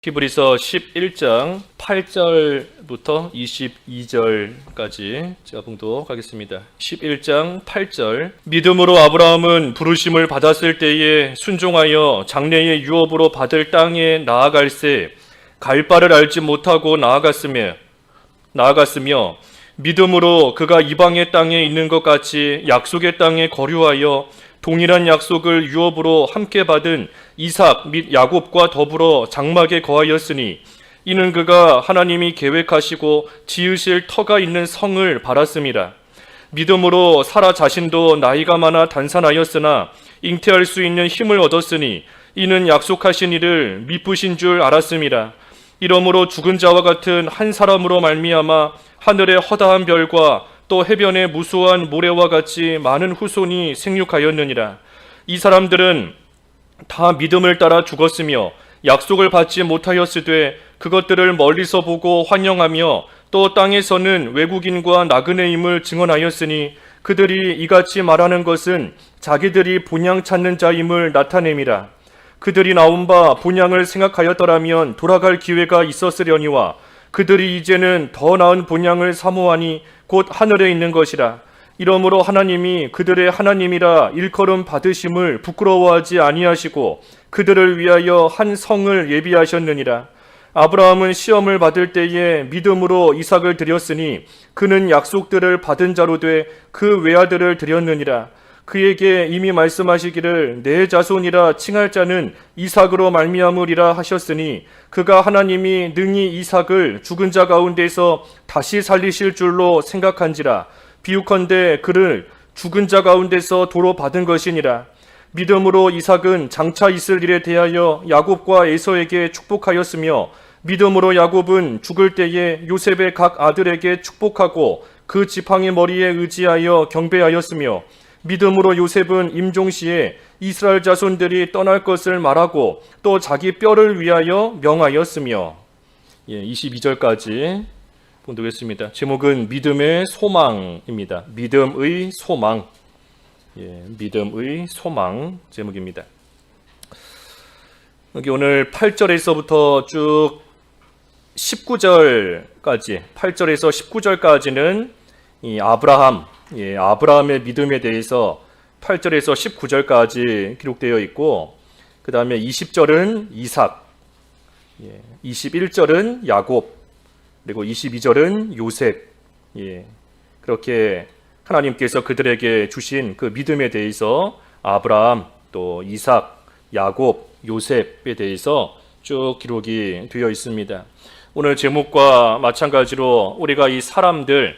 히브리서 11장 8절부터 22절까지 제가 봉독하겠습니다. 11장 8절 믿음으로 아브라함은 부르심을 받았을 때에 순종하여 장래의 유업으로 받을 땅에 나아갈새 갈 바를 알지 못하고 나아갔으며 믿음으로 그가 이방의 땅에 있는 것 같이 약속의 땅에 거류하여 동일한 약속을 유업으로 함께 받은 이삭 및 야곱과 더불어 장막에 거하였으니 이는 그가 하나님이 계획하시고 지으실 터가 있는 성을 바랐음이라. 믿음으로 사라 자신도 나이가 많아 단산하였으나 잉태할 수 있는 힘을 얻었으니 이는 약속하신 이를 미쁘신 줄 알았음이라. 이러므로 죽은 자와 같은 한 사람으로 말미암아 하늘의 허다한 별과 또 해변의 무수한 모래와 같이 많은 후손이 생육하였느니라. 이 사람들은 다 믿음을 따라 죽었으며 약속을 받지 못하였으되 그것들을 멀리서 보고 환영하며 또 땅에서는 외국인과 나그네임을 증언하였으니 그들이 이같이 말하는 것은 자기들이 본향 찾는 자임을 나타냄이라. 그들이 나온 바 본향을 생각하였더라면 돌아갈 기회가 있었으려니와 그들이 이제는 더 나은 본향을 사모하니 곧 하늘에 있는 것이라. 이러므로 하나님이 그들의 하나님이라 일컬음 받으심을 부끄러워하지 아니하시고 그들을 위하여 한 성을 예비하셨느니라. 아브라함은 시험을 받을 때에 믿음으로 이삭을 드렸으니 그는 약속들을 받은 자로 돼 그 외아들을 드렸느니라. 그에게 이미 말씀하시기를 내 자손이라 칭할 자는 이삭으로 말미암으리라 하셨으니 그가 하나님이 능히 이삭을 죽은 자 가운데서 다시 살리실 줄로 생각한지라. 비유컨대 그를 죽은 자 가운데서 도로 받은 것이니라. 믿음으로 이삭은 장차 있을 일에 대하여 야곱과 에서에게 축복하였으며 믿음으로 야곱은 죽을 때에 요셉의 각 아들에게 축복하고 그 지팡이 머리에 의지하여 경배하였으며 믿음으로 요셉은 임종시에 이스라엘 자손들이 떠날 것을 말하고 또 자기 뼈를 위하여 명하였으며. 22절까지 봉독했습니다. 제목은 믿음의 소망입니다. 믿음의 소망. 믿음의 소망 제목입니다. 여기 오늘 8절에서부터 쭉 19절까지 8절에서 19절까지는 이 아브라함의 믿음에 대해서 8절에서 19절까지 기록되어 있고 그 다음에 20절은 이삭, 21절은 야곱, 그리고 22절은 요셉. 그렇게 하나님께서 그들에게 주신 그 믿음에 대해서 아브라함, 또 이삭, 야곱, 요셉에 대해서 쭉 기록이 되어 있습니다. 오늘 제목과 마찬가지로 우리가 이 사람들의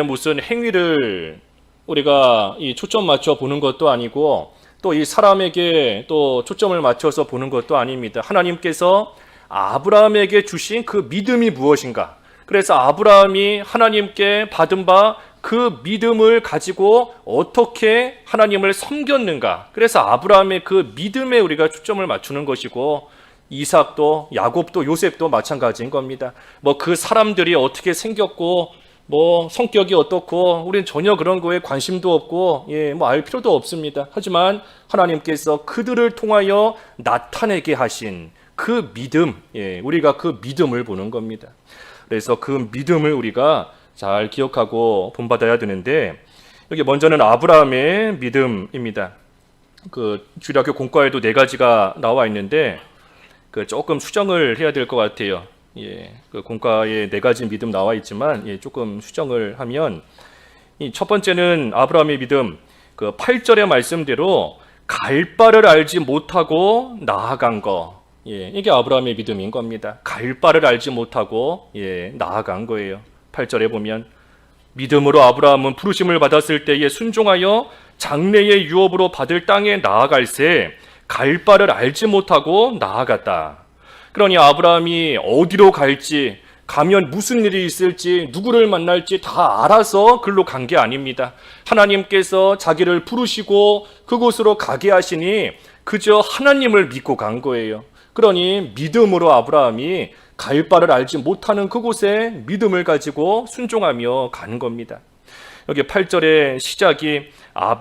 무슨 행위를 우리가 이 초점 맞춰 보는 것도 아니고 또 이 사람에게 또 초점을 맞춰서 보는 것도 아닙니다. 하나님께서 아브라함에게 주신 그 믿음이 무엇인가? 그래서 아브라함이 하나님께 받은 바 그 믿음을 가지고 어떻게 하나님을 섬겼는가? 그래서 아브라함의 그 믿음에 우리가 초점을 맞추는 것이고 이삭도 야곱도 요셉도 마찬가지인 겁니다. 그 사람들이 어떻게 생겼고 성격이 어떻고 우리는 전혀 그런 거에 관심도 없고 알 필요도 없습니다. 하지만 하나님께서 그들을 통하여 나타내게 하신 그 믿음, 우리가 그 믿음을 보는 겁니다. 그래서 그 믿음을 우리가 잘 기억하고 본받아야 되는데 여기 먼저는 아브라함의 믿음입니다. 그 주일학교 공과에도 4가지가 나와 있는데 조금 수정을 해야 될 것 같아요. 그 공과에 4가지 믿음 나와 있지만 조금 수정을 하면 첫 번째는 아브라함의 믿음, 그 8절의 말씀대로 갈 바를 알지 못하고 나아간 거. 이게 아브라함의 믿음인 겁니다. 갈 바를 알지 못하고 나아간 거예요. 8절에 보면 믿음으로 아브라함은 부르심을 받았을 때에 순종하여 장래의 유업으로 받을 땅에 나아갈새 갈 바를 알지 못하고 나아갔다. 그러니 아브라함이 어디로 갈지, 가면 무슨 일이 있을지, 누구를 만날지 다 알아서 글로 간 게 아닙니다. 하나님께서 자기를 부르시고 그곳으로 가게 하시니 그저 하나님을 믿고 간 거예요. 그러니 믿음으로 아브라함이 갈 바를 알지 못하는 그곳에 믿음을 가지고 순종하며 가는 겁니다. 여기 8절의 시작이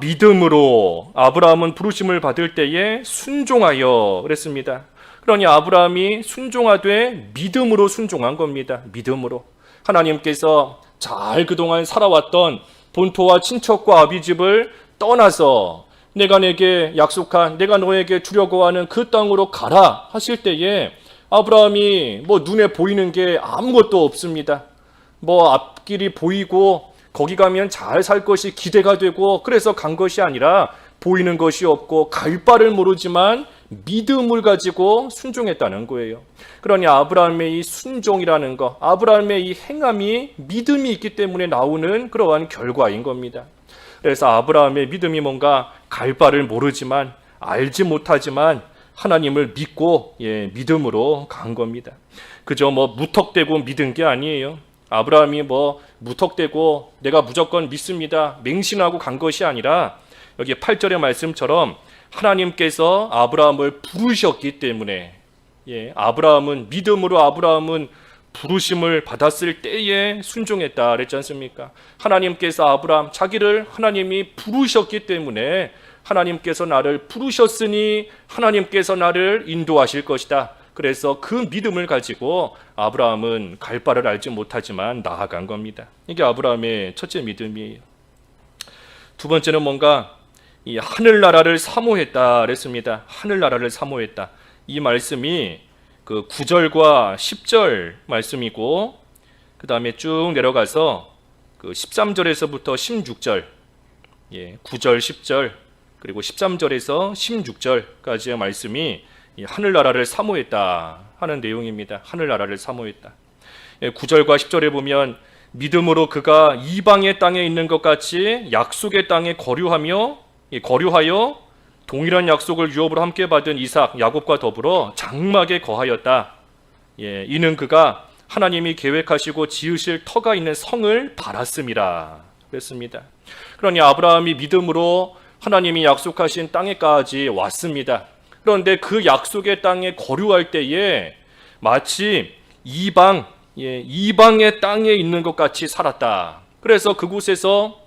믿음으로 아브라함은 부르심을 받을 때에 순종하여 그랬습니다. 그러니 아브라함이 순종하되 믿음으로 순종한 겁니다. 믿음으로. 하나님께서 잘 그동안 살아왔던 본토와 친척과 아비집을 떠나서 내가 내게 약속한, 내가 너에게 주려고 하는 그 땅으로 가라 하실 때에 아브라함이 눈에 보이는 게 아무것도 없습니다. 앞길이 보이고 거기 가면 잘 살 것이 기대가 되고 그래서 간 것이 아니라 보이는 것이 없고 갈 바를 모르지만 믿음을 가지고 순종했다는 거예요. 그러니 아브라함의 이 순종이라는 것, 아브라함의 이 행함이 믿음이 있기 때문에 나오는 그러한 결과인 겁니다. 그래서 아브라함의 믿음이 뭔가 갈 바를 모르지만 알지 못하지만 하나님을 믿고 믿음으로 간 겁니다. 그저 무턱대고 믿은 게 아니에요. 아브라함이 무턱대고 내가 무조건 믿습니다 맹신하고 간 것이 아니라 여기 8절의 말씀처럼 하나님께서 아브라함을 부르셨기 때문에 아브라함은 믿음으로 아브라함은 부르심을 받았을 때에 순종했다 그랬지 않습니까? 하나님께서 아브라함 자기를 하나님이 부르셨기 때문에 하나님께서 나를 부르셨으니 하나님께서 나를 인도하실 것이다. 그래서 그 믿음을 가지고 아브라함은 갈 바를 알지 못하지만 나아간 겁니다. 이게 아브라함의 첫째 믿음이에요. 두 번째는 뭔가 이 하늘나라를 사모했다 그랬습니다. 하늘나라를 사모했다. 이 말씀이 그 9절과 10절 말씀이고 그 다음에 쭉 내려가서 그 13절에서부터 16절 9절 10절 그리고 13절에서 16절까지의 말씀이 이 하늘나라를 사모했다 하는 내용입니다. 하늘나라를 사모했다. 9절과 10절에 보면 믿음으로 그가 이방의 땅에 있는 것 같이 약속의 땅에 거류하여 동일한 약속을 유업으로 함께 받은 이삭, 야곱과 더불어 장막에 거하였다. 이는 그가 하나님이 계획하시고 지으실 터가 있는 성을 바랐음이라 그랬습니다. 그러니 아브라함이 믿음으로 하나님이 약속하신 땅에까지 왔습니다. 그런데 그 약속의 땅에 거류할 때에 마치 이방의 땅에 있는 것 같이 살았다. 그래서 그곳에서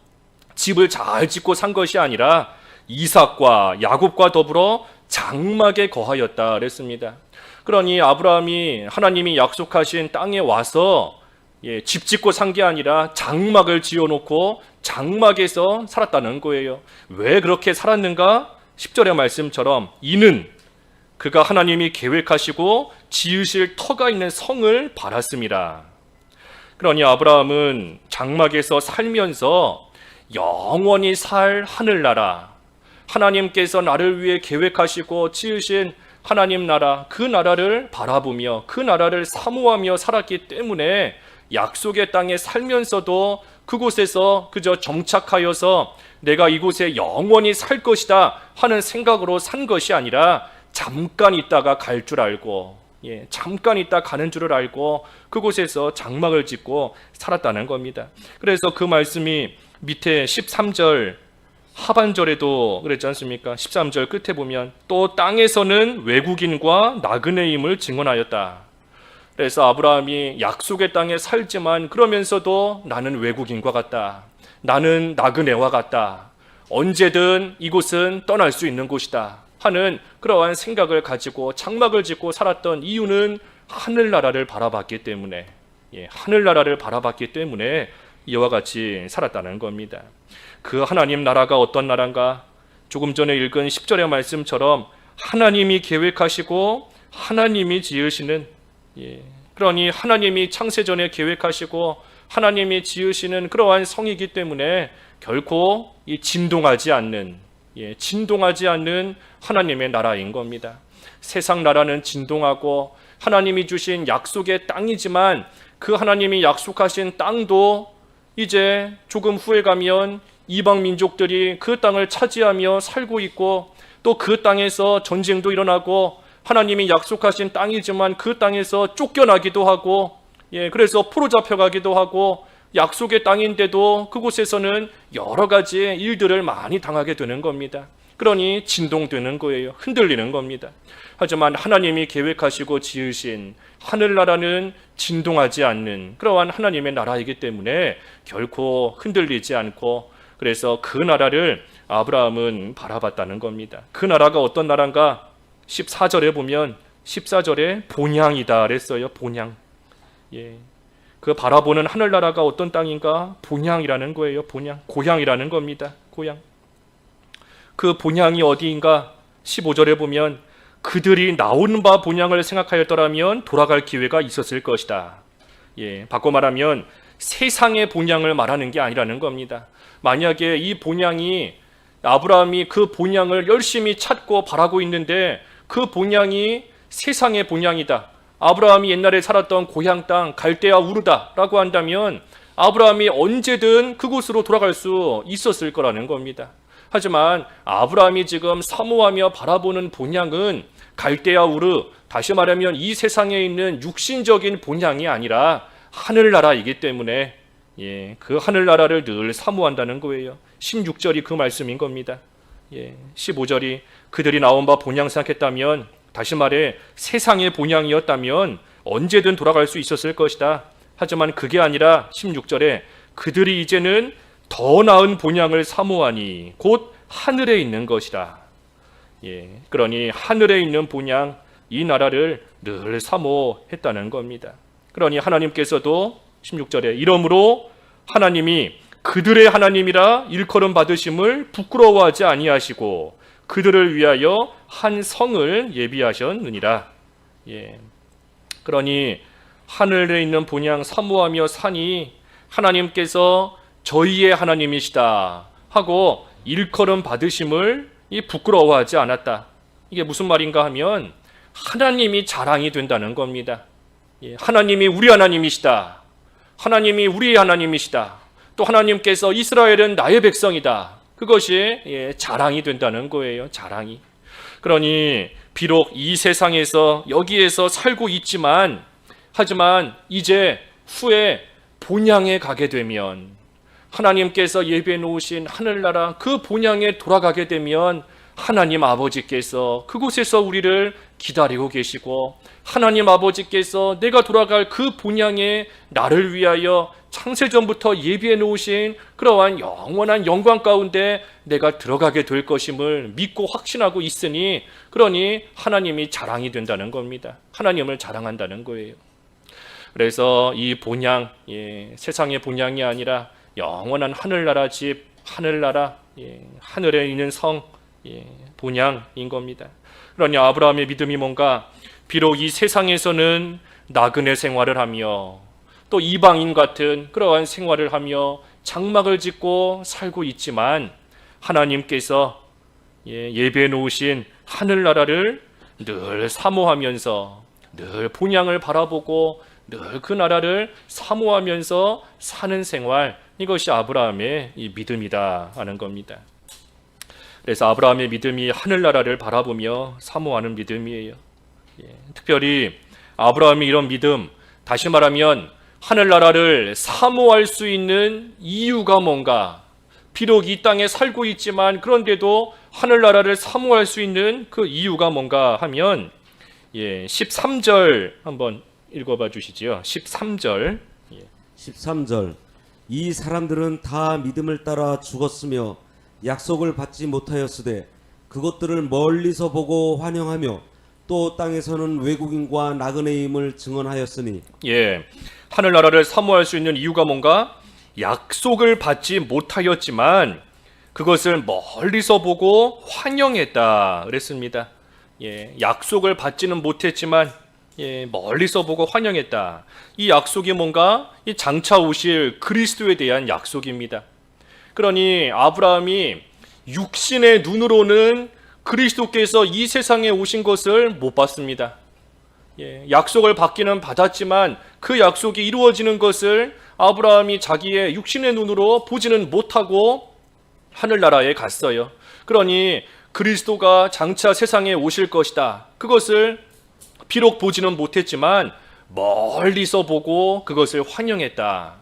집을 잘 짓고 산 것이 아니라 이삭과 야곱과 더불어 장막에 거하였다 그랬습니다. 그러니 아브라함이 하나님이 약속하신 땅에 와서 집 짓고 산 게 아니라 장막을 지어놓고 장막에서 살았다는 거예요. 왜 그렇게 살았는가? 10절의 말씀처럼 이는 그가 하나님이 계획하시고 지으실 터가 있는 성을 바랐음이라. 그러니 아브라함은 장막에서 살면서 영원히 살 하늘나라, 하나님께서 나를 위해 계획하시고 지으신 하나님 나라, 그 나라를 바라보며 그 나라를 사모하며 살았기 때문에 약속의 땅에 살면서도 그곳에서 그저 정착하여서 내가 이곳에 영원히 살 것이다 하는 생각으로 산 것이 아니라 잠깐 있다가 갈 줄 알고 잠깐 있다 가는 줄을 알고 그곳에서 장막을 짓고 살았다는 겁니다. 그래서 그 말씀이 밑에 13절 하반절에도 그랬지 않습니까? 13절 끝에 보면 또 땅에서는 외국인과 나그네임을 증언하였다. 그래서 아브라함이 약속의 땅에 살지만 그러면서도 나는 외국인과 같다. 나는 나그네와 같다. 언제든 이곳은 떠날 수 있는 곳이다 하는 그러한 생각을 가지고 장막을 짓고 살았던 이유는 하늘나라를 바라봤기 때문에 하늘나라를 바라봤기 때문에 이와 같이 살았다는 겁니다. 그 하나님 나라가 어떤 나라인가? 조금 전에 읽은 10절의 말씀처럼 하나님이 계획하시고 하나님이 지으시는 그러니 하나님이 창세전에 계획하시고 하나님이 지으시는 그러한 성이기 때문에 결코 진동하지 않는 하나님의 나라인 겁니다. 세상 나라는 진동하고 하나님이 주신 약속의 땅이지만 그 하나님이 약속하신 땅도 이제 조금 후에 가면 이방 민족들이 그 땅을 차지하며 살고 있고 또 그 땅에서 전쟁도 일어나고 하나님이 약속하신 땅이지만 그 땅에서 쫓겨나기도 하고 그래서 포로 잡혀가기도 하고 약속의 땅인데도 그곳에서는 여러 가지 일들을 많이 당하게 되는 겁니다. 그러니 진동되는 거예요. 흔들리는 겁니다. 하지만 하나님이 계획하시고 지으신 하늘나라는 진동하지 않는 그러한 하나님의 나라이기 때문에 결코 흔들리지 않고 그래서 그 나라를 아브라함은 바라봤다는 겁니다. 그 나라가 어떤 나라인가? 14절에 보면 14절에 본향이다 그랬어요. 본향. 예. 그 바라보는 하늘나라가 어떤 땅인가? 본향이라는 거예요. 본향. 고향이라는 겁니다. 고향. 그 본향이 어디인가? 15절에 보면 그들이 나온 바 본향을 생각하였더라면 돌아갈 기회가 있었을 것이다. 예, 바꿔 말하면 세상의 본향을 말하는 게 아니라는 겁니다. 만약에 이 본향이 아브라함이 그 본향을 열심히 찾고 바라고 있는데 그 본향이 세상의 본향이다. 아브라함이 옛날에 살았던 고향 땅 갈대아 우르다라고 한다면 아브라함이 언제든 그곳으로 돌아갈 수 있었을 거라는 겁니다. 하지만 아브라함이 지금 사모하며 바라보는 본향은 갈대아 우르, 다시 말하면 이 세상에 있는 육신적인 본향이 아니라 하늘나라이기 때문에 그 하늘나라를 늘 사모한다는 거예요. 16절이 그 말씀인 겁니다. 15절이 그들이 나온 바 본향 생각했다면, 다시 말해 세상의 본향이었다면 언제든 돌아갈 수 있었을 것이다. 하지만 그게 아니라 16절에 그들이 이제는 더 나은 본향을 사모하니 곧 하늘에 있는 것이다. 그러니 하늘에 있는 본향, 이 나라를 늘 사모했다는 겁니다. 그러니 하나님께서도 16절에 이러므로 하나님이 그들의 하나님이라 일컬음 받으심을 부끄러워하지 아니하시고 그들을 위하여 한 성을 예비하셨느니라. 그러니 하늘에 있는 본향 사모하며 사니 하나님께서 저희의 하나님이시다 하고 일컬음 받으심을 부끄러워하지 않았다. 이게 무슨 말인가 하면 하나님이 자랑이 된다는 겁니다. 하나님이 우리 하나님이시다. 하나님이 우리의 하나님이시다. 또 하나님께서 이스라엘은 나의 백성이다. 그것이 자랑이 된다는 거예요. 자랑이. 그러니 비록 이 세상에서 여기에서 살고 있지만, 하지만 이제 후에 본향에 가게 되면, 하나님께서 예비해 놓으신 하늘나라 그 본향에 돌아가게 되면 하나님 아버지께서 그곳에서 우리를 기다리고 계시고, 하나님 아버지께서 내가 돌아갈 그 본향에 나를 위하여 창세전부터 예비해 놓으신 그러한 영원한 영광 가운데 내가 들어가게 될 것임을 믿고 확신하고 있으니, 그러니 하나님이 자랑이 된다는 겁니다. 하나님을 자랑한다는 거예요. 그래서 이 본향, 세상의 본향이 아니라 영원한 하늘나라 집, 하늘나라, 하늘에 있는 성, 본향인 겁니다. 그러니 아브라함의 믿음이 뭔가, 비록 이 세상에서는 나그네 생활을 하며 또 이방인 같은 그러한 생활을 하며 장막을 짓고 살고 있지만, 하나님께서 예비해 놓으신 하늘나라를 늘 사모하면서 늘 본향을 바라보고 늘 그 나라를 사모하면서 사는 생활, 이것이 아브라함의 이 믿음이다 하는 겁니다. 그래서 아브라함의 믿음이 하늘나라를 바라보며 사모하는 믿음이에요. 특별히 아브라함이 이런 믿음, 다시 말하면 하늘나라를 사모할 수 있는 이유가 뭔가, 비록 이 땅에 살고 있지만 그런데도 하늘나라를 사모할 수 있는 그 이유가 뭔가 하면 13절 한번 읽어봐 주시지요. 13절. 13절. 이 사람들은 다 믿음을 따라 죽었으며 약속을 받지 못하였으되 그것들을 멀리서 보고 환영하며 또 땅에서는 외국인과 나그네임을 증언하였으니. 하늘나라를 사모할 수 있는 이유가 뭔가, 약속을 받지 못하였지만 그것을 멀리서 보고 환영했다 그랬습니다. 약속을 받지는 못했지만 멀리서 보고 환영했다. 이 약속이 뭔가, 이 장차 오실 그리스도에 대한 약속입니다. 그러니 아브라함이 육신의 눈으로는 그리스도께서 이 세상에 오신 것을 못 봤습니다. 약속을 받기는 받았지만 그 약속이 이루어지는 것을 아브라함이 자기의 육신의 눈으로 보지는 못하고 하늘나라에 갔어요. 그러니 그리스도가 장차 세상에 오실 것이다, 그것을 비록 보지는 못했지만 멀리서 보고 그것을 환영했다.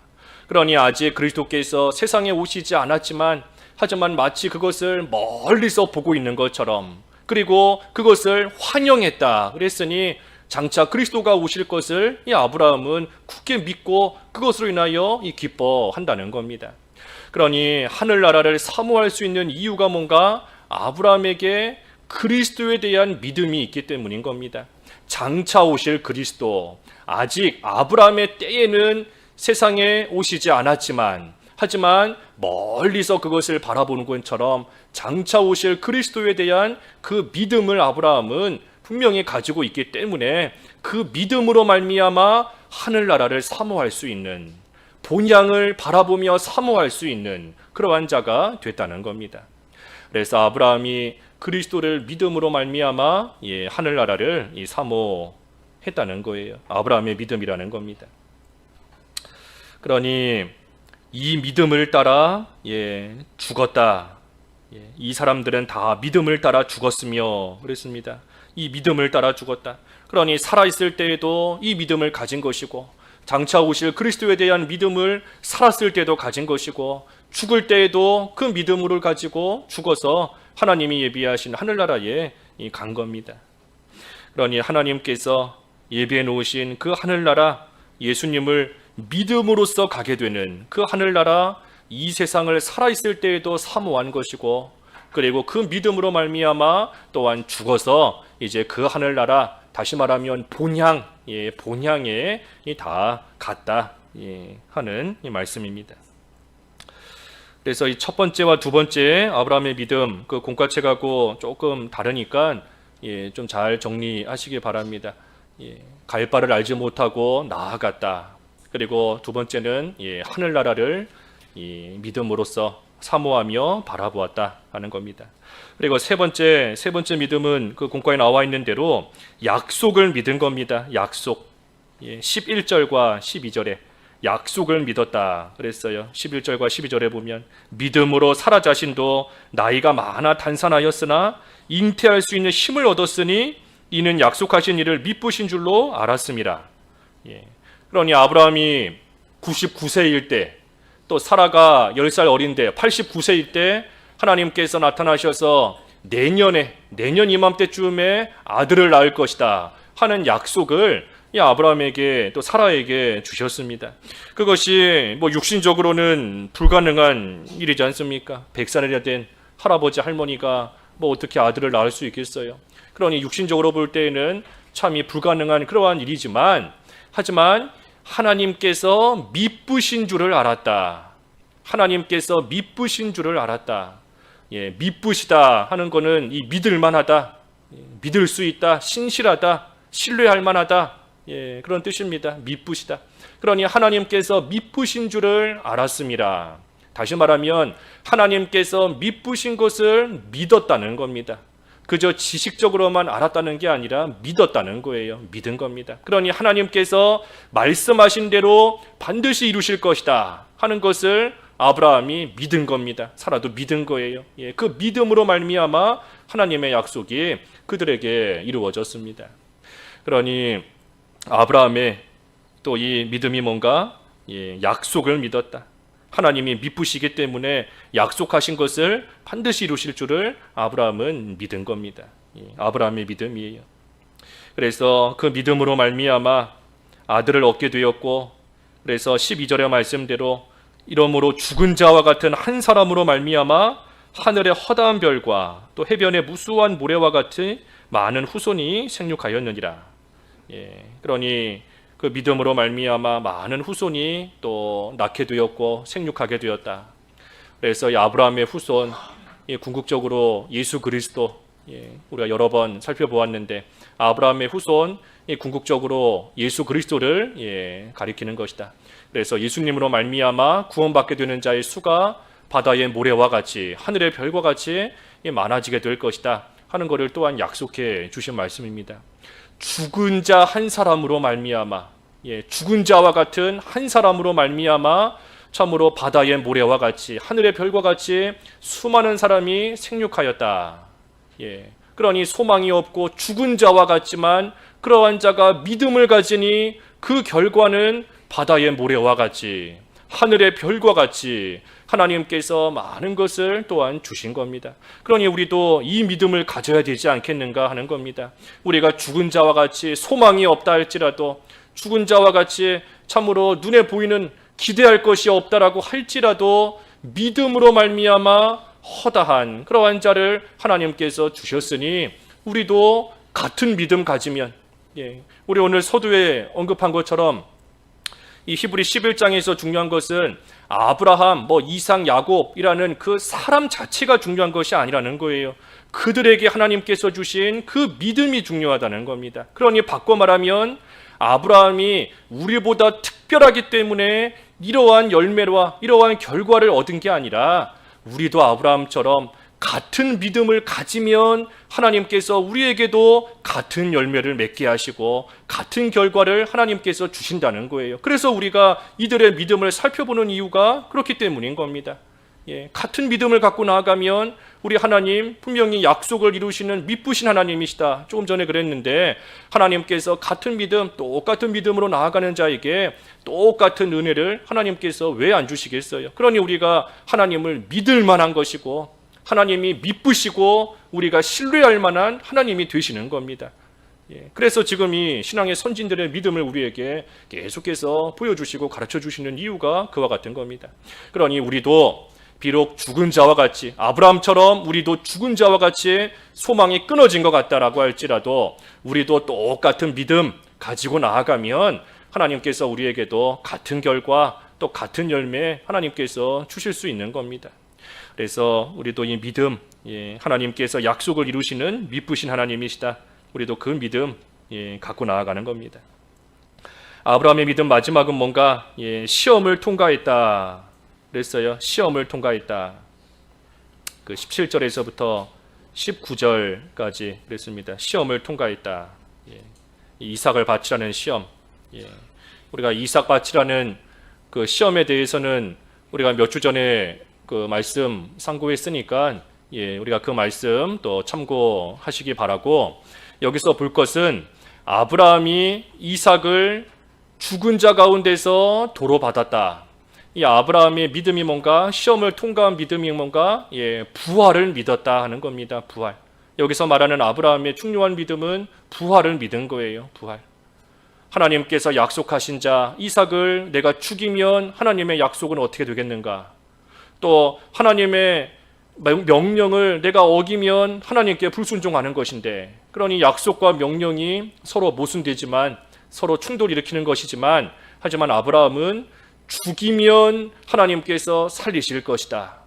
그러니 아직 그리스도께서 세상에 오시지 않았지만, 하지만 마치 그것을 멀리서 보고 있는 것처럼, 그리고 그것을 환영했다 그랬으니 장차 그리스도가 오실 것을 이 아브라함은 굳게 믿고 그것으로 인하여 기뻐한다는 겁니다. 그러니 하늘나라를 사모할 수 있는 이유가 뭔가, 아브라함에게 그리스도에 대한 믿음이 있기 때문인 겁니다. 장차 오실 그리스도, 아직 아브라함의 때에는 세상에 오시지 않았지만, 하지만 멀리서 그것을 바라보는 것처럼 장차 오실 그리스도에 대한 그 믿음을 아브라함은 분명히 가지고 있기 때문에 그 믿음으로 말미암아 하늘나라를 사모할 수 있는, 본향을 바라보며 사모할 수 있는 그러한 자가 됐다는 겁니다. 그래서 아브라함이 그리스도를 믿음으로 말미암아 하늘나라를 사모했다는 거예요. 아브라함의 믿음이라는 겁니다. 그러니 이 믿음을 따라 죽었다. 이 사람들은 다 믿음을 따라 죽었으며 그랬습니다. 이 믿음을 따라 죽었다. 그러니 살아있을 때에도 이 믿음을 가진 것이고, 장차 오실 그리스도에 대한 믿음을 살았을 때도 가진 것이고, 죽을 때에도 그 믿음을 가지고 죽어서 하나님이 예비하신 하늘나라에 간 겁니다. 그러니 하나님께서 예비해 놓으신 그 하늘나라, 예수님을 믿음으로써 가게 되는 그 하늘나라, 이 세상을 살아있을 때에도 사모한 것이고, 그리고 그 믿음으로 말미암아 또한 죽어서 이제 그 하늘나라, 다시 말하면 본향에 다 갔다 하는 이 말씀입니다. 그래서 이 첫 번째와 두 번째 아브라함의 믿음, 그 공과책하고 조금 다르니까 좀 잘 정리하시기 바랍니다. 갈 바를 알지 못하고 나아갔다. 그리고 두 번째는 하늘나라를 믿음으로써 사모하며 바라보았다 하는 겁니다. 그리고 세 번째 믿음은 그 공과에 나와 있는 대로 약속을 믿은 겁니다. 약속. 11절과 12절에 약속을 믿었다 그랬어요. 11절과 12절에 보면 믿음으로 사라 자신도 나이가 많아 단산하였으나 잉태할 수 있는 힘을 얻었으니 이는 약속하신 이를 미쁘신 줄로 알았습니다. 그러니 아브라함이 99세일 때, 또 사라가 10살 어린데 89세일 때 하나님께서 나타나셔서 내년 이맘때쯤에 아들을 낳을 것이다 하는 약속을 아브라함에게 또 사라에게 주셨습니다. 그것이 육신적으로는 불가능한 일이지 않습니까? 100살이나 된 할아버지 할머니가 어떻게 아들을 낳을 수 있겠어요? 그러니 육신적으로 볼 때에는 참이 불가능한 그러한 일이지만, 하지만 하나님께서 미쁘신 줄을 알았다. 하나님께서 미쁘신 줄을 알았다. 미쁘시다 하는 거는 이 믿을만하다, 믿을 수 있다, 신실하다, 신뢰할 만하다, 그런 뜻입니다. 미쁘시다. 그러니 하나님께서 미쁘신 줄을 알았습니다. 다시 말하면 하나님께서 미쁘신 것을 믿었다는 겁니다. 그저 지식적으로만 알았다는 게 아니라 믿었다는 거예요. 믿은 겁니다. 그러니 하나님께서 말씀하신 대로 반드시 이루실 것이다 하는 것을 아브라함이 믿은 겁니다. 사라도 믿은 거예요. 그 믿음으로 말미암아 하나님의 약속이 그들에게 이루어졌습니다. 그러니 아브라함의 또 이 믿음이 뭔가 약속을 믿었다. 하나님이 미쁘시기 때문에 약속하신 것을 반드시 이루실 줄을 아브라함은 믿은 겁니다. 아브라함의 믿음이에요. 그래서 그 믿음으로 말미암아 아들을 얻게 되었고, 그래서 12절의 말씀대로 이러므로 죽은 자와 같은 한 사람으로 말미암아 하늘의 허다한 별과 또 해변의 무수한 모래와 같은 많은 후손이 생육하였느니라. 그러니 그 믿음으로 말미암아 많은 후손이 또 낳게 되었고 생육하게 되었다. 그래서 이 아브라함의 후손, 궁극적으로 예수 그리스도, 우리가 여러 번 살펴보았는데 아브라함의 후손, 궁극적으로 예수 그리스도를 가리키는 것이다. 그래서 예수님으로 말미암아 구원받게 되는 자의 수가 바다의 모래와 같이 하늘의 별과 같이 많아지게 될 것이다 하는 것을 또한 약속해 주신 말씀입니다. 죽은 자 한 사람으로 말미암아, 죽은 자와 같은 한 사람으로 말미암아 참으로 바다의 모래와 같이 하늘의 별과 같이 수많은 사람이 생육하였다. 그러니 소망이 없고 죽은 자와 같지만 그러한 자가 믿음을 가지니 그 결과는 바다의 모래와 같이 하늘의 별과 같이 하나님께서 많은 것을 또한 주신 겁니다. 그러니 우리도 이 믿음을 가져야 되지 않겠는가 하는 겁니다. 우리가 죽은 자와 같이 소망이 없다 할지라도, 죽은 자와 같이 참으로 눈에 보이는 기대할 것이 없다라고 할지라도 믿음으로 말미암아 허다한 그러한 자를 하나님께서 주셨으니 우리도 같은 믿음 가지면, 예, 우리 오늘 서두에 언급한 것처럼 이 히브리 11장에서 중요한 것은 아브라함, 이삭, 야곱이라는 그 사람 자체가 중요한 것이 아니라는 거예요. 그들에게 하나님께서 주신 그 믿음이 중요하다는 겁니다. 그러니 바꿔 말하면 아브라함이 우리보다 특별하기 때문에 이러한 열매와 이러한 결과를 얻은 게 아니라 우리도 아브라함처럼 같은 믿음을 가지면 하나님께서 우리에게도 같은 열매를 맺게 하시고 같은 결과를 하나님께서 주신다는 거예요. 그래서 우리가 이들의 믿음을 살펴보는 이유가 그렇기 때문인 겁니다. 예, 같은 믿음을 갖고 나아가면 우리 하나님 분명히 약속을 이루시는 미쁘신 하나님이시다. 조금 전에 그랬는데 하나님께서 같은 믿음, 똑같은 믿음으로 나아가는 자에게 똑같은 은혜를 하나님께서 왜 안 주시겠어요? 그러니 우리가 하나님을 믿을 만한 것이고 하나님이 미쁘시고 우리가 신뢰할 만한 하나님이 되시는 겁니다. 예, 그래서 지금 이 신앙의 선진들의 믿음을 우리에게 계속해서 보여주시고 가르쳐 주시는 이유가 그와 같은 겁니다. 그러니 우리도 비록 죽은 자와 같이 아브라함처럼 우리도 죽은 자와 같이 소망이 끊어진 것 같다라고 할지라도 우리도 똑같은 믿음 가지고 나아가면 하나님께서 우리에게도 같은 결과 또 같은 열매 하나님께서 주실 수 있는 겁니다. 그래서 우리도 이 믿음, 하나님께서 약속을 이루시는 미쁘신 하나님이시다. 우리도 그 믿음 갖고 나아가는 겁니다. 아브라함의 믿음 마지막은 뭔가 시험을 통과했다 그랬어요. 시험을 통과했다. 그 17절에서부터 19절까지 그랬습니다. 시험을 통과했다. 이삭을 바치라는 시험. 우리가 이삭 바치라는 그 시험에 대해서는 우리가 몇 주 전에 그 말씀 상고했으니까 우리가 그 말씀 또 참고하시기 바라고, 여기서 볼 것은 아브라함이 이삭을 죽은 자 가운데서 도로 받았다. 이 아브라함의 믿음이 뭔가, 시험을 통과한 믿음이 뭔가, 부활을 믿었다 하는 겁니다. 부활. 여기서 말하는 아브라함의 중요한 믿음은 부활을 믿은 거예요. 부활. 하나님께서 약속하신 자 이삭을 내가 죽이면 하나님의 약속은 어떻게 되겠는가? 또 하나님의 명령을 내가 어기면 하나님께 불순종하는 것인데, 그러니 약속과 명령이 서로 모순되지만 서로 충돌 일으키는 것이지만, 하지만 아브라함은 죽이면 하나님께서 살리실 것이다.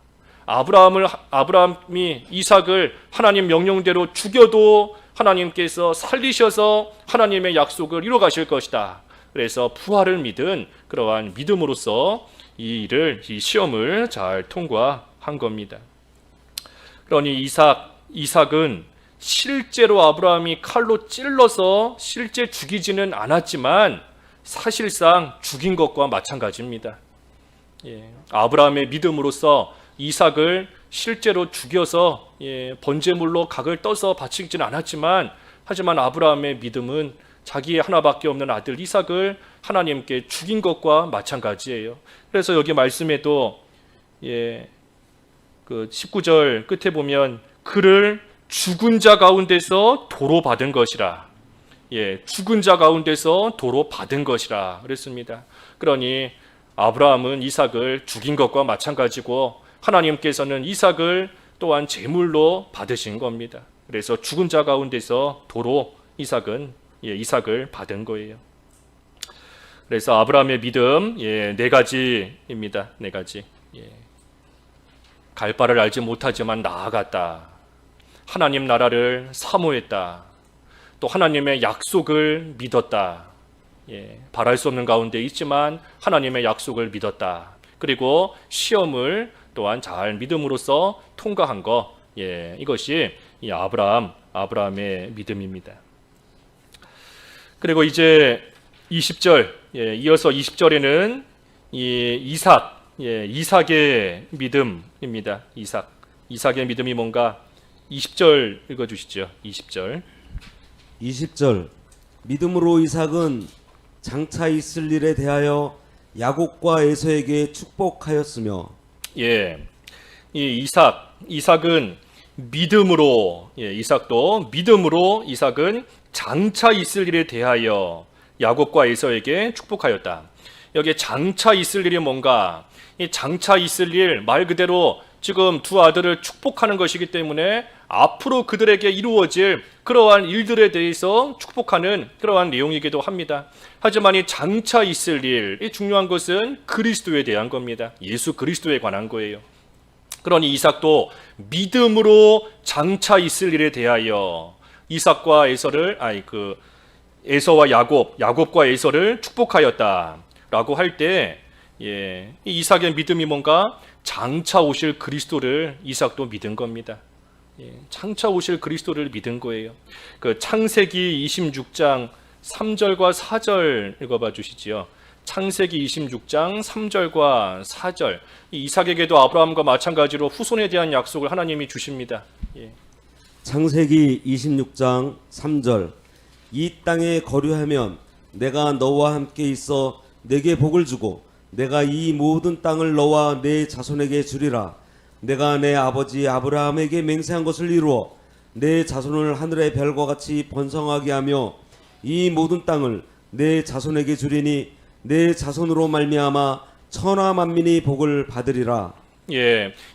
아브라함이 이삭을 하나님 명령대로 죽여도 하나님께서 살리셔서 하나님의 약속을 이루어 가실 것이다. 그래서 부활을 믿은 그러한 믿음으로써 이 시험을 잘 통과한 겁니다. 그러니 이삭은 실제로 아브라함이 칼로 찔러서 실제 죽이지는 않았지만 사실상 죽인 것과 마찬가지입니다. 아브라함의 믿음으로써 이삭을 실제로 죽여서 번제물로 각을 떠서 바치지는 않았지만, 하지만 아브라함의 믿음은 자기의 하나밖에 없는 아들 이삭을 하나님께 죽인 것과 마찬가지예요. 그래서 여기 말씀에도 그 19절 끝에 보면 그를 죽은 자 가운데서 도로 받은 것이라. 죽은 자 가운데서 도로 받은 것이라 그랬습니다. 그러니 아브라함은 이삭을 죽인 것과 마찬가지고 하나님께서는 이삭을 또한 제물로 받으신 겁니다. 그래서 죽은 자 가운데서 도로 이삭을 받은 거예요. 그래서 아브라함의 믿음 네 가지입니다. 네 가지. 갈 바를 알지 못하지만 나아갔다. 하나님 나라를 사모했다. 또 하나님의 약속을 믿었다. 바랄 수 없는 가운데 있지만 하나님의 약속을 믿었다. 그리고 시험을 또한 잘 믿음으로써 통과한 것, 이것이 이 아브라함의 믿음입니다. 그리고 이제 20절, 이어서 20절에는 이삭의 믿음입니다. 이삭의 믿음이 뭔가 20절 읽어주시죠. 20절 믿음으로 이삭은 장차 있을 일에 대하여 야곱과 에서에게 축복하였으며. 이 이삭은 믿음으로, 이삭도 믿음으로 이삭은 장차 있을 일에 대하여 야곱과 에서에게 축복하였다. 여기 장차 있을 일이 뭔가, 이 장차 있을 일 말 그대로 지금 두 아들을 축복하는 것이기 때문에 앞으로 그들에게 이루어질 그러한 일들에 대해서 축복하는 그러한 내용이기도 합니다. 하지만 이 장차 있을 일, 이 중요한 것은 그리스도에 대한 겁니다. 예수 그리스도에 관한 거예요. 그러니 이삭도 믿음으로 장차 있을 일에 대하여 이삭과 에서와 야곱과 에서를 축복하였다라고 할 때, 이 이삭의 믿음이 뭔가 장차 오실 그리스도를 이삭도 믿은 겁니다. 장차 오실 그리스도를 믿은 거예요. 그 창세기 26장 3절과 4절 읽어봐 주시지요. 창세기 26장 3절과 4절. 이삭에게도 아브라함과 마찬가지로 후손에 대한 약속을 하나님이 주십니다. 창세기 26장 3절. 이 땅에 거류하면 내가 너와 함께 있어 내게 복을 주고 내가 이 모든 땅을 너와 내 자손에게 주리라. 내가 내 아버지 아브라함에게 맹세한 것을 이루어 내 자손을 하늘의 별과 같이 번성하게 하며 이 모든 땅을 내 자손에게 주리니 내 자손으로 말미암아 천하 만민이 복을 받으리라.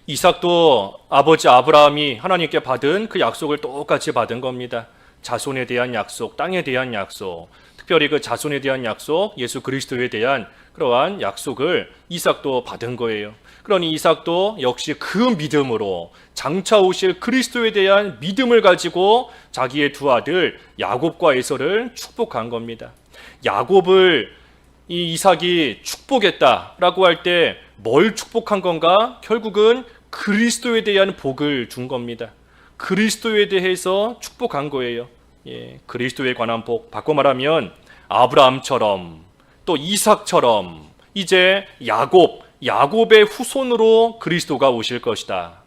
이삭도 아버지 아브라함이 하나님께 받은 그 약속을 똑같이 받은 겁니다. 자손에 대한 약속, 땅에 대한 약속, 특별히 그 자손에 대한 약속, 예수 그리스도에 대한 그러한 약속을 이삭도 받은 거예요. 그러니 이삭도 역시 그 믿음으로 장차 오실 그리스도에 대한 믿음을 가지고 자기의 두 아들 야곱과 에서를 축복한 겁니다. 야곱을 이 이삭이 축복했다라고 할 때 뭘 축복한 건가? 결국은 그리스도에 대한 복을 준 겁니다. 그리스도에 대해서 축복한 거예요. 그리스도에 관한 복, 바꿔 말하면 아브라함처럼 또 이삭처럼 이제 야곱의 후손으로 그리스도가 오실 것이다.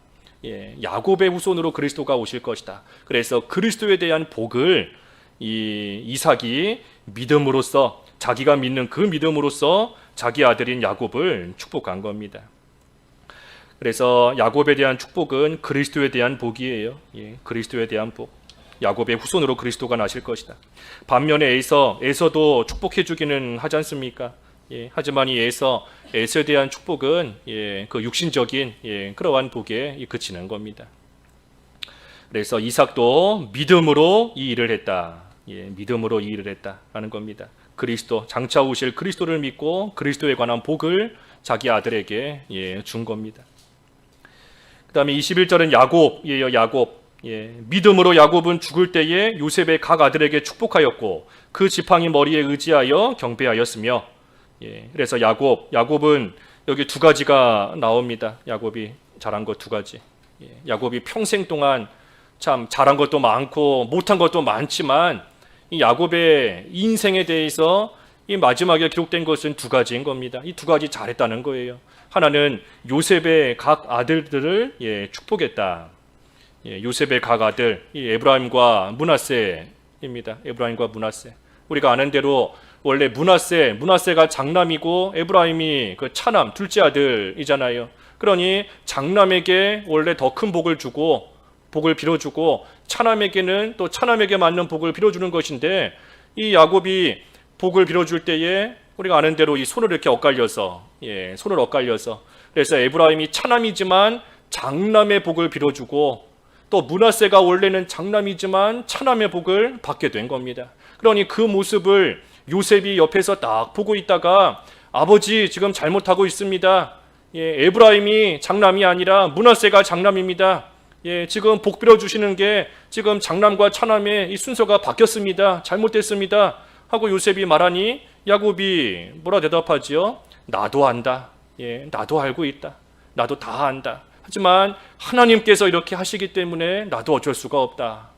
야곱의 후손으로 그리스도가 오실 것이다. 그래서 그리스도에 대한 복을 이삭이 믿음으로써, 자기가 믿는 그 믿음으로써 자기 아들인 야곱을 축복한 겁니다. 그래서 야곱에 대한 축복은 그리스도에 대한 복이에요. 그리스도에 대한 복. 야곱의 후손으로 그리스도가 나실 것이다. 반면에 에서도 축복해 주기는 하지 않습니까? 하지만 이 에서에 대한 축복은 그 육신적인 그러한 복에 그치는 겁니다. 그래서 이삭도 믿음으로 이 일을 했다. 믿음으로 이 일을 했다라는 겁니다. 그리스도, 장차 오실 그리스도를 믿고 그리스도에 관한 복을 자기 아들에게 준 겁니다. 그 다음에 21절은 야곱이에요. 야곱. 믿음으로 야곱은 죽을 때에 요셉의 각 아들에게 축복하였고 그 지팡이 머리에 의지하여 경배하였으며, 그래서 야곱은 여기 두 가지가 나옵니다. 야곱이 잘한 것 두 가지. 야곱이 평생 동안 참 잘한 것도 많고 못한 것도 많지만 이 야곱의 인생에 대해서 이 마지막에 기록된 것은 두 가지인 겁니다. 이 두 가지 잘했다는 거예요. 하나는 요셉의 각 아들들을 축복했다. 요셉의 각 아들, 이 에브라임과 므낫세입니다. 에브라임과 므낫세. 우리가 아는 대로 원래 므낫세가 장남이고 에브라임이 그 차남, 둘째 아들이잖아요. 그러니 장남에게 원래 더 큰 복을 빌어주고 차남에게는 또 차남에게 맞는 복을 빌어주는 것인데, 이 야곱이 복을 빌어줄 때에 우리가 아는 대로 이 손을 이렇게 엇갈려서 그래서 에브라임이 차남이지만 장남의 복을 빌어주고 또 므낫세가 원래는 장남이지만 차남의 복을 받게 된 겁니다. 그러니 그 모습을 요셉이 옆에서 딱 보고 있다가 아버지 지금 잘못하고 있습니다. 에브라임이 장남이 아니라 므낫세가 장남입니다. 지금 복 빌어주시는 게 지금 장남과 차남의 이 순서가 바뀌었습니다. 잘못됐습니다. 하고 요셉이 말하니 야곱이 뭐라 대답하지요? 나도 안다. 나도 알고 있다. 나도 다 안다. 하지만 하나님께서 이렇게 하시기 때문에 나도 어쩔 수가 없다.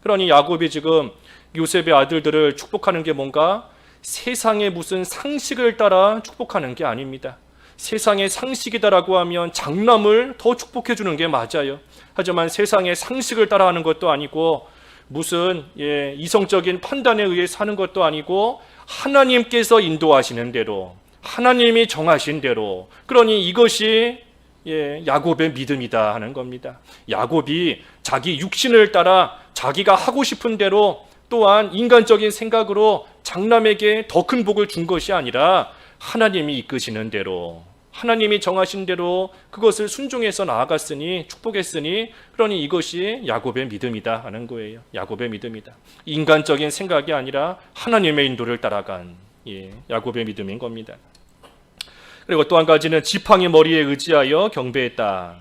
그러니 야곱이 지금 요셉의 아들들을 축복하는 게 뭔가 세상의 무슨 상식을 따라 축복하는 게 아닙니다. 세상의 상식이다라고 하면 장남을 더 축복해 주는 게 맞아요. 하지만 세상의 상식을 따라하는 것도 아니고 무슨 이성적인 판단에 의해 사는 것도 아니고 하나님께서 인도하시는 대로, 하나님이 정하신 대로, 그러니 이것이 야곱의 믿음이다 하는 겁니다. 야곱이 자기 육신을 따라 자기가 하고 싶은 대로, 또한 인간적인 생각으로 장남에게 더 큰 복을 준 것이 아니라 하나님이 이끄시는 대로, 하나님이 정하신 대로 그것을 순종해서 나아갔으니 축복했으니 그러니 이것이 야곱의 믿음이다 하는 거예요. 야곱의 믿음이다. 인간적인 생각이 아니라 하나님의 인도를 따라간 야곱의 믿음인 겁니다. 그리고 또 한 가지는 지팡이 머리에 의지하여 경배했다.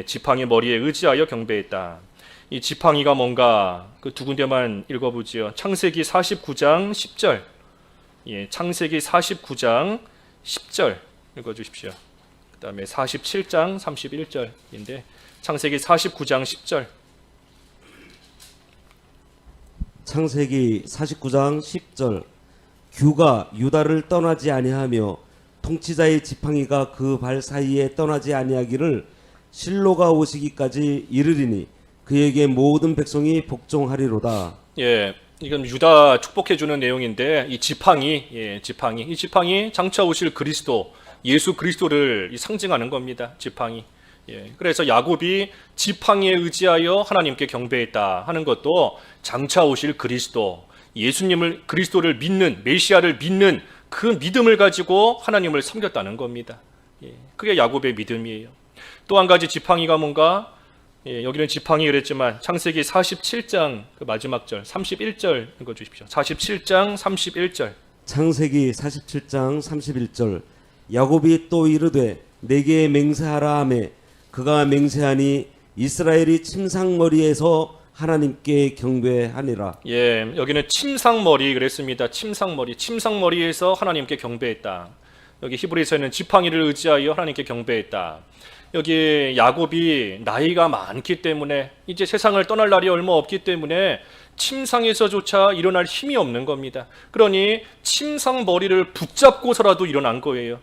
지팡이 머리에 의지하여 경배했다. 이 지팡이가 뭔가 그 두 군데만 읽어보지요. 창세기 49장 10절. 창세기 49장 10절 읽어주십시오. 그 다음에 47장 31절인데 창세기 49장 10절. 창세기 49장 10절. 규가 유다를 떠나지 아니하며 통치자의 지팡이가 그 발 사이에 떠나지 아니하기를 실로가 오시기까지 이르리니 그에게 모든 백성이 복종하리로다. 이건 유다 축복해 주는 내용인데 이 지팡이, 이 지팡이 장차 오실 그리스도, 예수 그리스도를 상징하는 겁니다. 지팡이. 그래서 야곱이 지팡이에 의지하여 하나님께 경배했다 하는 것도 장차 오실 그리스도, 예수님을 그리스도를 믿는 메시아를 믿는 그 믿음을 가지고 하나님을 섬겼다는 겁니다. 그게 야곱의 믿음이에요. 또 한 가지 지팡이가 뭔가 여기는 지팡이 그랬지만 창세기 47장 그 마지막 절 31절 읽어주십시오. 47장 31절. 창세기 47장 31절. 야곱이 또 이르되 내게 맹세하라 하매 그가 맹세하니 이스라엘이 침상머리에서 하나님께 경배하니라. 여기는 침상머리 그랬습니다. 침상머리에서 하나님께 경배했다. 여기 히브리서에는 지팡이를 의지하여 하나님께 경배했다. 여기 야곱이 나이가 많기 때문에 이제 세상을 떠날 날이 얼마 없기 때문에 침상에서조차 일어날 힘이 없는 겁니다. 그러니 침상머리를 붙잡고서라도 일어난 거예요.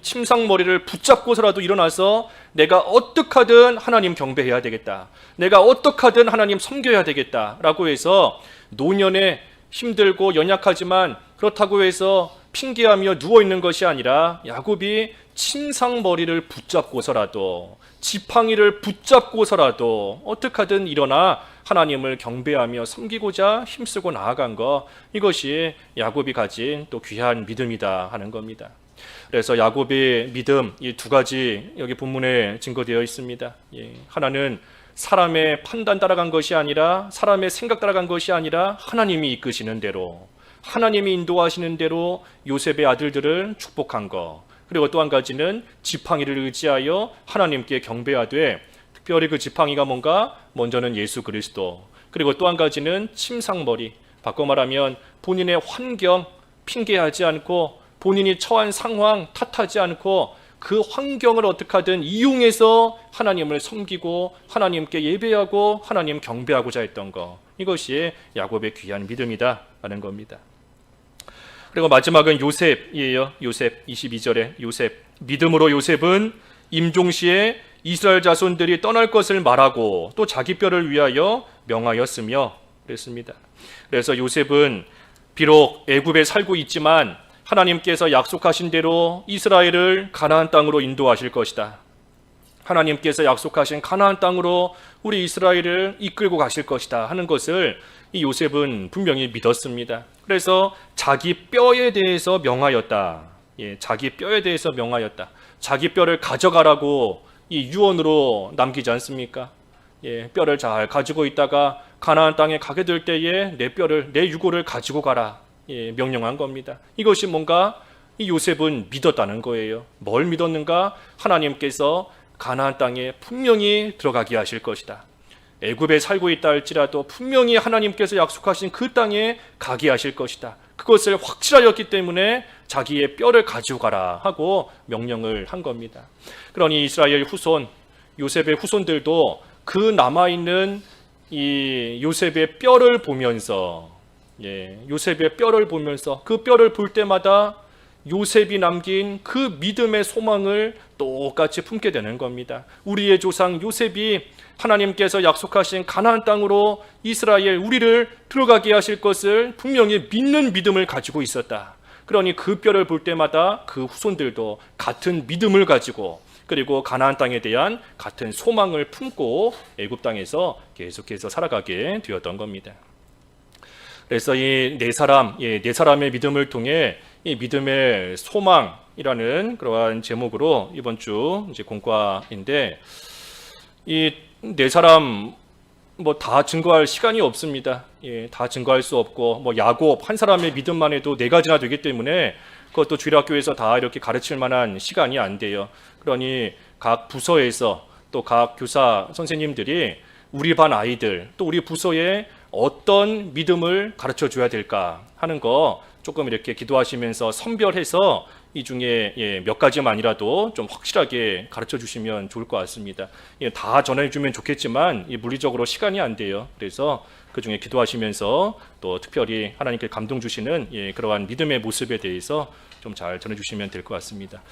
침상머리를 붙잡고서라도 일어나서 내가 어떻게 하든 하나님 경배해야 되겠다. 내가 어떻게 하든 하나님 섬겨야 되겠다. 라고 해서 노년에 힘들고 연약하지만 그렇다고 해서 핑계하며 누워있는 것이 아니라 야곱이 침상머리를 붙잡고서라도 지팡이를 붙잡고서라도 어떻게 하든 일어나 하나님을 경배하며 섬기고자 힘쓰고 나아간 것, 이것이 야곱이 가진 또 귀한 믿음이다 하는 겁니다. 그래서 야곱의 믿음, 이 두 가지 여기 본문에 증거되어 있습니다. 하나는 사람의 판단 따라간 것이 아니라 사람의 생각 따라간 것이 아니라 하나님이 이끄시는 대로, 하나님이 인도하시는 대로 요셉의 아들들을 축복한 것. 그리고 또 한 가지는 지팡이를 의지하여 하나님께 경배하되, 특별히 그 지팡이가 뭔가 먼저는 예수 그리스도, 그리고 또 한 가지는 침상머리, 바꿔 말하면 본인의 환경 핑계하지 않고 본인이 처한 상황 탓하지 않고 그 환경을 어떻게 하든 이용해서 하나님을 섬기고 하나님께 예배하고 하나님 경배하고자 했던 것, 이것이 야곱의 귀한 믿음이다 하는 겁니다. 그리고 마지막은 요셉이에요. 요셉 22절에 요셉. 믿음으로 요셉은 임종시에 이스라엘 자손들이 떠날 것을 말하고 또 자기 뼈를 위하여 명하였으며 그랬습니다. 그래서 요셉은 비록 애굽에 살고 있지만 하나님께서 약속하신 대로 이스라엘을 가나안 땅으로 인도하실 것이다. 하나님께서 약속하신 가나안 땅으로 우리 이스라엘을 이끌고 가실 것이다 하는 것을 이 요셉은 분명히 믿었습니다. 그래서 자기 뼈에 대해서 명하였다. 자기 뼈에 대해서 명하였다. 자기 뼈를 가져가라고 이 유언으로 남기지 않습니까? 뼈를 잘 가지고 있다가 가나안 땅에 가게 될 때에 내 뼈를, 내 유고를 가지고 가라. 명령한 겁니다. 이것이 뭔가 이 요셉은 믿었다는 거예요. 뭘 믿었는가? 하나님께서 가나안 땅에 분명히 들어가게 하실 것이다. 애굽에 살고 있다 할지라도 분명히 하나님께서 약속하신 그 땅에 가게 하실 것이다. 그것을 확실하였기 때문에 자기의 뼈를 가지고 가라 하고 명령을 한 겁니다. 그러니 이스라엘 후손, 요셉의 후손들도 그 남아있는 이 요셉의 뼈를 보면서, 요셉의 뼈를 보면서 그 뼈를 볼 때마다 요셉이 남긴 그 믿음의 소망을 똑같이 품게 되는 겁니다. 우리의 조상 요셉이 하나님께서 약속하신 가나안 땅으로 이스라엘 우리를 들어가게 하실 것을 분명히 믿는 믿음을 가지고 있었다. 그러니 그 뼈를 볼 때마다 그 후손들도 같은 믿음을 가지고 그리고 가나안 땅에 대한 같은 소망을 품고 애굽 땅에서 계속해서 살아가게 되었던 겁니다. 그래서 이 네 사람의 믿음을 통해 이 믿음의 소망이라는 그러한 제목으로 이번 주 이제 공과인데, 이 네 사람 뭐 다 증거할 시간이 없습니다. 예, 다 증거할 수 없고, 뭐 야곱 한 사람의 믿음만 해도 네 가지나 되기 때문에 그것도 주일학교에서 다 이렇게 가르칠 만한 시간이 안 돼요. 그러니 각 부서에서 또 각 교사 선생님들이 우리 반 아이들 또 우리 부서에 어떤 믿음을 가르쳐 줘야 될까 하는 거 조금 이렇게 기도하시면서 선별해서 이 중에 몇 가지만이라도 좀 확실하게 가르쳐 주시면 좋을 것 같습니다. 다 전해주면 좋겠지만 물리적으로 시간이 안 돼요. 그래서 그 중에 기도하시면서 또 특별히 하나님께 감동 주시는 그러한 믿음의 모습에 대해서 좀 잘 전해주시면 될 것 같습니다.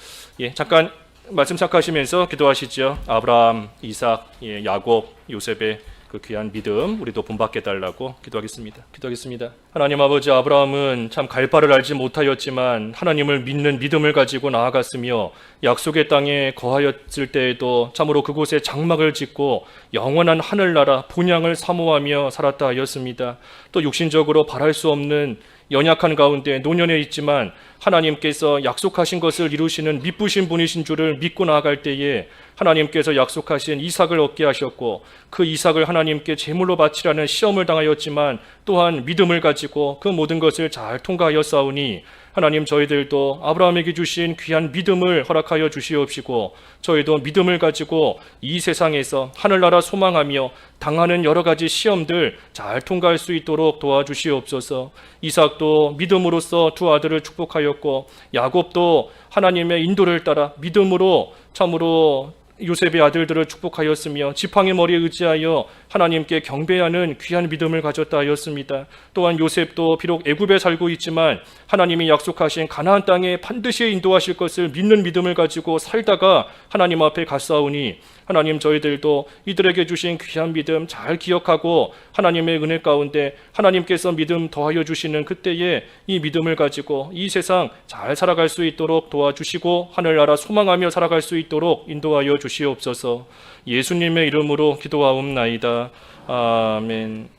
잠깐 말씀 착하시면서 기도하시죠. 아브라함, 이삭, 야곱, 요셉의 그 귀한 믿음 우리도 본받게 달라고 기도하겠습니다. 하나님 아버지, 아브라함은 참 갈 바를 알지 못하였지만 하나님을 믿는 믿음을 가지고 나아갔으며 약속의 땅에 거하였을 때에도 참으로 그곳에 장막을 짓고 영원한 하늘나라 본향을 사모하며 살았다 하였습니다. 또 육신적으로 바랄 수 없는 연약한 가운데 노년에 있지만 하나님께서 약속하신 것을 이루시는 미쁘신 분이신 줄을 믿고 나아갈 때에 하나님께서 약속하신 이삭을 얻게 하셨고, 그 이삭을 하나님께 제물로 바치라는 시험을 당하였지만 또한 믿음을 가지고 그 모든 것을 잘 통과하였사오니 하나님, 저희들도 아브라함에게 주신 귀한 믿음을 허락하여 주시옵시고 저희도 믿음을 가지고 이 세상에서 하늘나라 소망하며 당하는 여러 가지 시험들 잘 통과할 수 있도록 도와주시옵소서. 이삭도 믿음으로써 두 아들을 축복하였고, 야곱도 하나님의 인도를 따라 믿음으로 참으로 요셉의 아들들을 축복하였으며 지팡이 머리에 의지하여 하나님께 경배하는 귀한 믿음을 가졌다 하였습니다. 또한 요셉도 비록 애굽에 살고 있지만 하나님이 약속하신 가나안 땅에 반드시 인도하실 것을 믿는 믿음을 가지고 살다가 하나님 앞에 갔사오니 하나님, 저희들도 이들에게 주신 귀한 믿음 잘 기억하고 하나님의 은혜 가운데 하나님께서 믿음 더하여 주시는 그때에 이 믿음을 가지고 이 세상 잘 살아갈 수 있도록 도와주시고 하늘나라 소망하며 살아갈 수 있도록 인도하여 주시옵소서. 예수님의 이름으로 기도하옵나이다. 아멘.